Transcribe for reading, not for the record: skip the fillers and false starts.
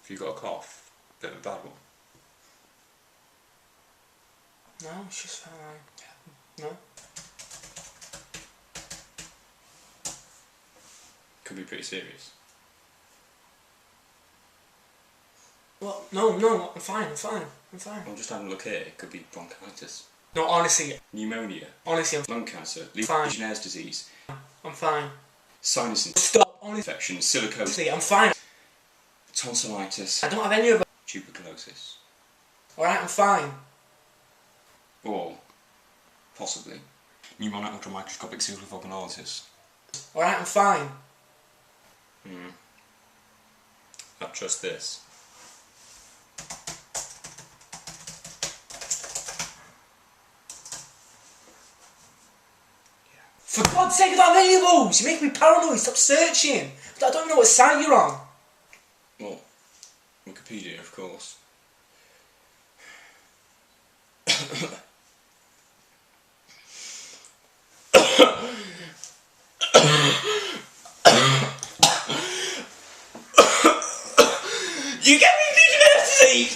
Have you got a cough? Bit of a bad one? No, it's just fine. No? Could be pretty serious. Well, no, I'm fine. I'm just having a look here. It could be bronchitis. No, honestly. Pneumonia. Honestly, I'm Lung cancer. fine. Legionnaire's disease. I'm fine. Sinus Stop, honestly. infection. Silicosis. I'm fine. Tonsillitis. I don't have any of it. Tuberculosis. Alright, I'm fine. Or, possibly, pneumonic ultramicroscopic pseudophoganalysis. Alright, I'm fine. I trust this. For God's sake, I don't have any of those! You make me paranoid, stop searching! I don't know what site you're on. Well, Wikipedia, of course. You get me Legionnaires' disease!